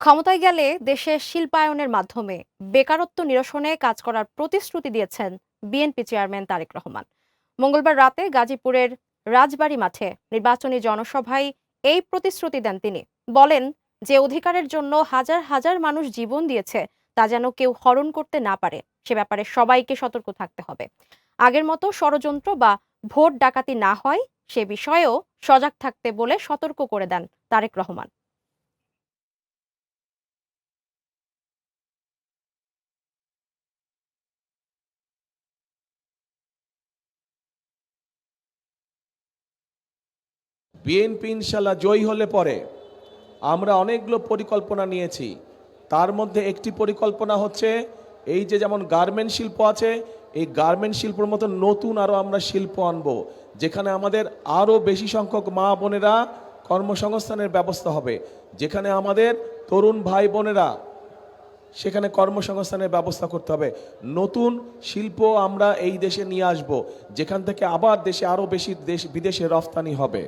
ক্ষমতায় গেলে দেশে শিল্পায়নের মাধ্যমে বেকারত্ব নিরসনে কাজ করার প্রতিশ্রুতি দিয়েছেন বিএনপি চেয়ারম্যান তারেক রহমান। মঙ্গলবার রাতে গাজীপুরের রাজবাড়ী মাঠে নির্বাচনী জনসভায় এই প্রতিশ্রুতি দেন তিনি। বলেন, যে অধিকারের জন্য হাজার হাজার মানুষ জীবন দিয়েছে তা যেন কেউ হরণ করতে না পারে, সে ব্যাপারে সবাইকে সতর্ক থাকতে হবে। আগের মতো ষড়যন্ত্র বা ভোট ডাকাতি না হয় সে বিষয়েও সজাগ থাকতে বলে সতর্ক করে দেন তারেক রহমান। বিএনপি ইনশাল্লাহ জয়ী হলে পরে আমরা অনেকগুলো পরিকল্পনা নিয়েছি। তার মধ্যে একটি পরিকল্পনা হচ্ছে এই যে যেমন গার্মেন্ট শিল্প আছে, এই গার্মেন্ট শিল্পের মতো নতুন আরও আমরা শিল্প আনবো, যেখানে আমাদের আরও বেশি সংখ্যক মা বোনেরা কর্মসংস্থানের ব্যবস্থা হবে, যেখানে আমাদের তরুণ ভাই বোনেরা সেখানে কর্মসংস্থানের ব্যবস্থা করতে হবে। নতুন শিল্প আমরা এই দেশে নিয়ে আসব, যেখান থেকে আবার দেশে আরও বেশি বিদেশে রফতানি হবে।